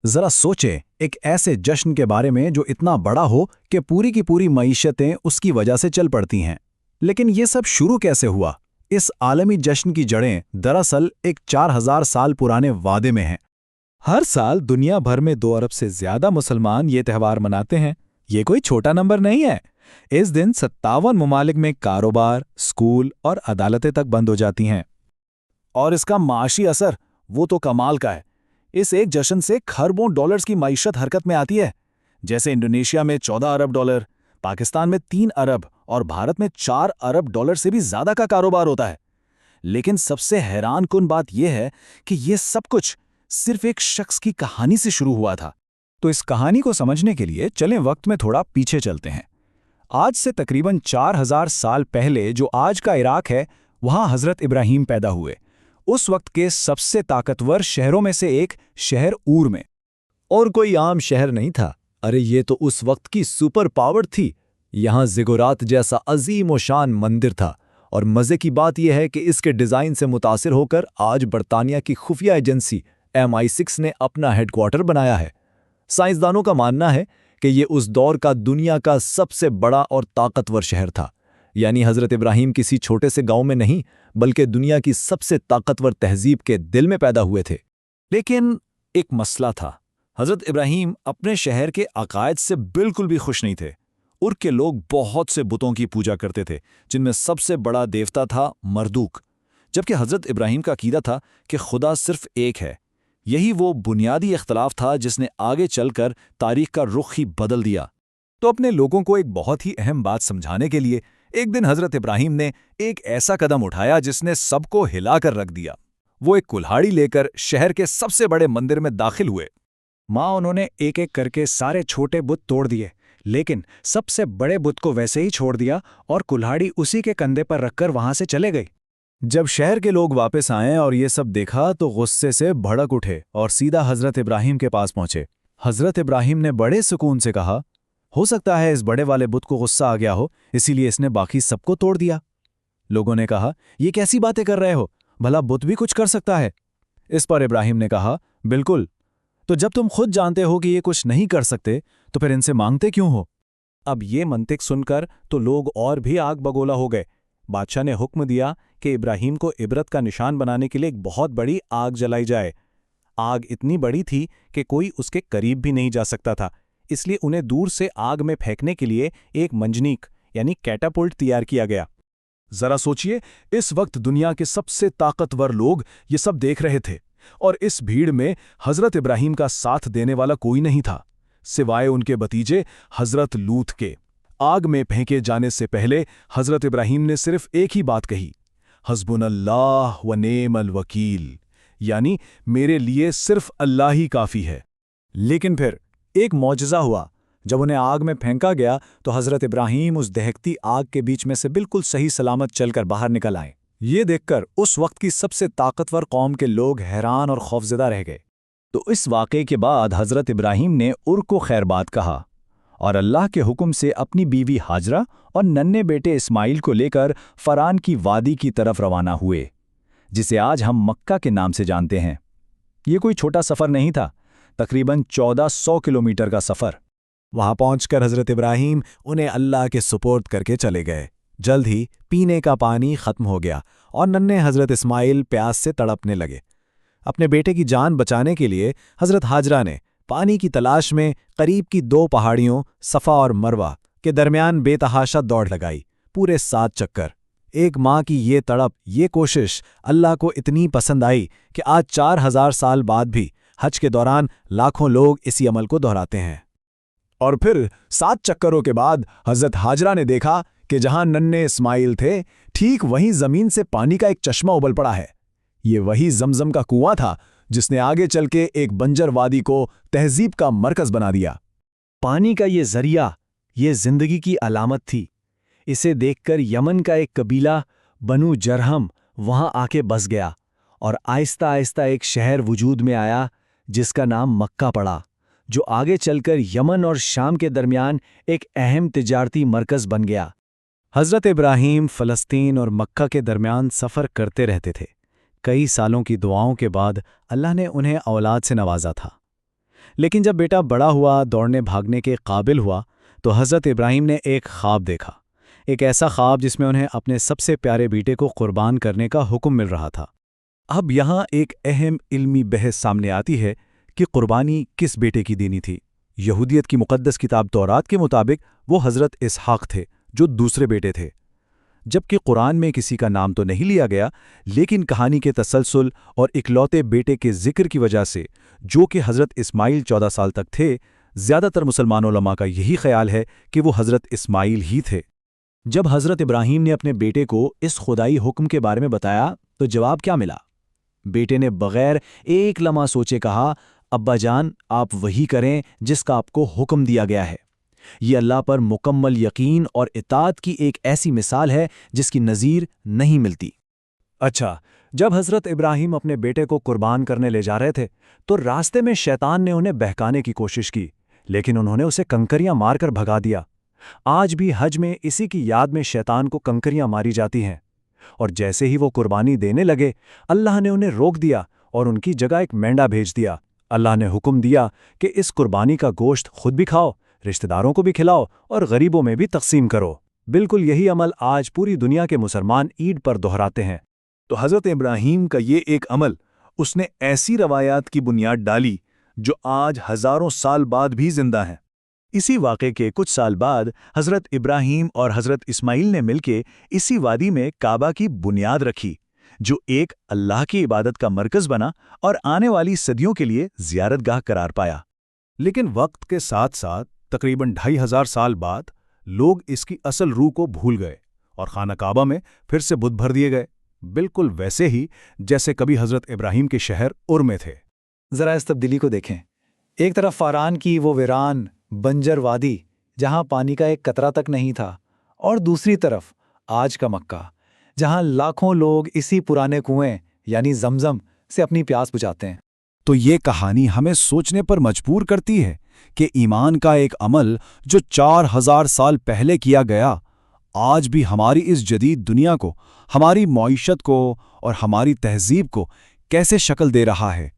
ذرا سوچیں ایک ایسے جشن کے بارے میں جو اتنا بڑا ہو کہ پوری کی پوری معیشتیں اس کی وجہ سے چل پڑتی ہیں۔ لیکن یہ سب شروع کیسے ہوا؟ اس عالمی جشن کی جڑیں دراصل ایک 4000 سال پرانے وعدے میں ہیں۔ ہر سال دنیا بھر میں 2 ارب سے زیادہ مسلمان یہ تہوار مناتے ہیں۔ یہ کوئی چھوٹا نمبر نہیں ہے۔ اس دن 57 ممالک میں کاروبار، اسکول اور عدالتیں تک بند ہو جاتی ہیں۔ اور اس کا معاشی اثر وہ تو کمال کا ہے۔ اس ایک جشن سے کھربوں ڈالرز کی معیشت حرکت میں آتی ہے، جیسے انڈونیشیا میں 14 ارب ڈالر، پاکستان میں 3 ارب اور بھارت میں 4 ارب ڈالر سے بھی زیادہ کا کاروبار ہوتا ہے۔ لیکن سب سے حیران کن بات یہ ہے کہ یہ سب کچھ صرف ایک شخص کی کہانی سے شروع ہوا تھا۔ تو اس کہانی کو سمجھنے کے لیے چلیں وقت میں تھوڑا پیچھے چلتے ہیں۔ آج سے تقریباً 4000 سال پہلے جو آج کا عراق ہے، وہاں حضرت ابراہیم پیدا ہوئے۔ اس وقت کے سب سے طاقتور شہروں میں سے ایک شہر اور میں۔ اور کوئی عام شہر نہیں تھا، ارے یہ تو اس وقت کی سپر پاور تھی۔ یہاں زگورات جیسا عظیم و شان مندر تھا، اور مزے کی بات یہ ہے کہ اس کے ڈیزائن سے متاثر ہو کر آج برطانیہ کی خفیہ ایجنسی MI6 نے اپنا ہیڈ کوارٹر بنایا ہے۔ سائنسدانوں کا ماننا ہے کہ یہ اس دور کا دنیا کا سب سے بڑا اور طاقتور شہر تھا۔ یعنی حضرت ابراہیم کسی چھوٹے سے گاؤں میں نہیں، بلکہ دنیا کی سب سے طاقتور تہذیب کے دل میں پیدا ہوئے تھے۔ لیکن ایک مسئلہ تھا۔ حضرت ابراہیم اپنے شہر کے عقائد سے بالکل بھی خوش نہیں تھے۔ ار کے لوگ بہت سے بتوں کی پوجا کرتے تھے، جن میں سب سے بڑا دیوتا تھا مردوک، جبکہ حضرت ابراہیم کا عقیدہ تھا کہ خدا صرف ایک ہے۔ یہی وہ بنیادی اختلاف تھا جس نے آگے چل کر تاریخ کا رخ ہی بدل دیا۔ تو اپنے لوگوں کو ایک بہت ہی اہم بات سمجھانے کے لیے ایک دن حضرت ابراہیم نے ایک ایسا قدم اٹھایا جس نے سب کو ہلا کر رکھ دیا۔ وہ ایک کلہاڑی لے کر شہر کے سب سے بڑے مندر میں داخل ہوئے۔ انہوں نے ایک ایک کر کے سارے چھوٹے بت توڑ دیے، لیکن سب سے بڑے بت کو ویسے ہی چھوڑ دیا اور کلہاڑی اسی کے کندھے پر رکھ کر وہاں سے چلے گئی۔ جب شہر کے لوگ واپس آئیں اور یہ سب دیکھا تو غصے سے بھڑک اٹھے اور سیدھا حضرت ابراہیم کے پاس پہنچے۔ حضرت ابراہیم نے بڑے سکون سے کہا، ہو سکتا ہے اس بڑے والے بت کو غصہ آ گیا ہو، اسی لیے اس نے باقی سب کو توڑ دیا۔ لوگوں نے کہا، یہ کیسی باتیں کر رہے ہو، بھلا بت بھی کچھ کر سکتا ہے؟ اس پر ابراہیم نے کہا، بالکل، تو جب تم خود جانتے ہو کہ یہ کچھ نہیں کر سکتے تو پھر ان سے مانگتے کیوں ہو؟ اب یہ منطق سن کر تو لوگ اور بھی آگ بگولا ہو گئے۔ بادشاہ نے حکم دیا کہ ابراہیم کو عبرت کا نشان بنانے کے لیے ایک بہت بڑی آگ جلائی جائے۔ آگ اتنی بڑی تھی کہ کوئی اس کے قریب بھی نہیں جا سکتا تھا، اس لیے انہیں دور سے آگ میں پھینکنے کے لیے ایک منجنیق یعنی کیٹاپلٹ تیار کیا گیا۔ ذرا سوچئے، اس وقت دنیا کے سب سے طاقتور لوگ یہ سب دیکھ رہے تھے، اور اس بھیڑ میں حضرت ابراہیم کا ساتھ دینے والا کوئی نہیں تھا سوائے ان کے بھتیجے حضرت لوط کے۔ آگ میں پھینکے جانے سے پہلے حضرت ابراہیم نے صرف ایک ہی بات کہی، حسبنا اللہ و نعم الوکیل، یعنی میرے لیے صرف اللہ ہی کافی ہے۔ لیکن پھر ایک معجزہ ہوا۔ جب انہیں آگ میں پھینکا گیا تو حضرت ابراہیم اس دہکتی آگ کے بیچ میں سے بالکل صحیح سلامت چل کر باہر نکل آئے۔ یہ دیکھ کر اس وقت کی سب سے طاقتور قوم کے لوگ حیران اور خوفزدہ رہ گئے۔ تو اس واقعے کے بعد حضرت ابراہیم نے ار کو خیر بات کہا اور اللہ کے حکم سے اپنی بیوی ہاجرہ اور ننھے بیٹے اسماعیل کو لے کر فران کی وادی کی طرف روانہ ہوئے، جسے آج ہم مکہ کے نام سے جانتے ہیں۔ یہ کوئی چھوٹا سفر نہیں تھا، تقریباً 1400 کلومیٹر کا سفر۔ وہاں پہنچ کر حضرت ابراہیم انہیں اللہ کے سپرد کر کے چلے گئے۔ جلد ہی پینے کا پانی ختم ہو گیا اور ننھے حضرت اسماعیل پیاس سے تڑپنے لگے۔ اپنے بیٹے کی جان بچانے کے لیے حضرت ہاجرہ نے پانی کی تلاش میں قریب کی 2 پہاڑیوں صفا اور مروہ کے درمیان بے تحاشا دوڑ لگائی، پورے 7 چکر۔ ایک ماں کی یہ تڑپ، یہ کوشش اللہ کو اتنی پسند آئی کہ آج 4000 سال بعد بھی حج کے دوران لاکھوں لوگ اسی عمل کو دہراتے ہیں۔ اور پھر 7 چکروں کے بعد حضرت ہاجرہ نے دیکھا کہ جہاں ننھے اسماعیل تھے، ٹھیک وہیں زمین سے پانی کا ایک چشمہ ابل پڑا ہے۔ یہ وہی زمزم کا کنواں تھا جس نے آگے چل کے ایک بنجر وادی کو تہذیب کا مرکز بنا دیا۔ پانی کا یہ ذریعہ، یہ زندگی کی علامت تھی۔ اسے دیکھ کر یمن کا ایک قبیلہ بنو جرہم وہاں آ کے بس گیا، اور آہستہ آہستہ ایک شہر وجود میں آیا جس کا نام مکہ پڑا، جو آگے چل کر یمن اور شام کے درمیان ایک اہم تجارتی مرکز بن گیا۔ حضرت ابراہیم فلسطین اور مکہ کے درمیان سفر کرتے رہتے تھے۔ کئی سالوں کی دعاؤں کے بعد اللہ نے انہیں اولاد سے نوازا تھا، لیکن جب بیٹا بڑا ہوا، دوڑنے بھاگنے کے قابل ہوا، تو حضرت ابراہیم نے ایک خواب دیکھا، ایک ایسا خواب جس میں انہیں اپنے سب سے پیارے بیٹے کو قربان کرنے کا حکم مل رہا تھا۔ اب یہاں ایک اہم علمی بحث سامنے آتی ہے کہ قربانی کس بیٹے کی دینی تھی۔ یہودیت کی مقدس کتاب تورات کے مطابق وہ حضرت اسحاق تھے، جو دوسرے بیٹے تھے، جبکہ قرآن میں کسی کا نام تو نہیں لیا گیا، لیکن کہانی کے تسلسل اور اکلوتے بیٹے کے ذکر کی وجہ سے، جو کہ حضرت اسماعیل 14 سال تک تھے، زیادہ تر مسلمان علماء کا یہی خیال ہے کہ وہ حضرت اسماعیل ہی تھے۔ جب حضرت ابراہیم نے اپنے بیٹے کو اس خدائی حکم کے بارے میں بتایا تو جواب کیا ملا؟ بیٹے نے بغیر ایک لمحہ سوچے کہا، ابا جان، آپ وہی کریں جس کا آپ کو حکم دیا گیا ہے۔ یہ اللہ پر مکمل یقین اور اطاعت کی ایک ایسی مثال ہے جس کی نظیر نہیں ملتی۔ اچھا، جب حضرت ابراہیم اپنے بیٹے کو قربان کرنے لے جا رہے تھے تو راستے میں شیطان نے انہیں بہکانے کی کوشش کی، لیکن انہوں نے اسے کنکریاں مار کر بھگا دیا۔ آج بھی حج میں اسی کی یاد میں شیطان کو کنکریاں ماری جاتی ہیں، اور جیسے ہی وہ قربانی دینے لگے، اللہ نے انہیں روک دیا اور ان کی جگہ ایک مینڈا بھیج دیا۔ اللہ نے حکم دیا کہ اس قربانی کا گوشت خود بھی کھاؤ، رشتہ داروں کو بھی کھلاؤ اور غریبوں میں بھی تقسیم کرو۔ بالکل یہی عمل آج پوری دنیا کے مسلمان عید پر دہراتے ہیں۔ تو حضرت ابراہیم کا یہ ایک عمل، اس نے ایسی روایات کی بنیاد ڈالی جو آج ہزاروں سال بعد بھی زندہ ہیں۔ اسی واقعے کے کچھ سال بعد حضرت ابراہیم اور حضرت اسماعیل نے مل کے اسی وادی میں کعبہ کی بنیاد رکھی، جو ایک اللہ کی عبادت کا مرکز بنا اور آنے والی صدیوں کے لیے زیارت گاہ قرار پایا۔ لیکن وقت کے ساتھ ساتھ تقریباً 2500 سال بعد لوگ اس کی اصل روح کو بھول گئے اور خانہ کعبہ میں پھر سے بت بھر دیے گئے، بالکل ویسے ہی جیسے کبھی حضرت ابراہیم کے شہر ار میں تھے۔ ذرا اس تبدیلی کو دیکھیں۔ ایک طرف فاران کی وہ ویران بنجر وادی جہاں پانی کا ایک قطرہ تک نہیں تھا، اور دوسری طرف آج کا مکہ جہاں لاکھوں لوگ اسی پرانے کنویں یعنی زمزم سے اپنی پیاس بجھاتے ہیں۔ تو یہ کہانی ہمیں سوچنے پر مجبور کرتی ہے کہ ایمان کا ایک عمل جو 4000 سال پہلے کیا گیا، آج بھی ہماری اس جدید دنیا کو، ہماری معیشت کو اور ہماری تہذیب کو کیسے شکل دے رہا ہے۔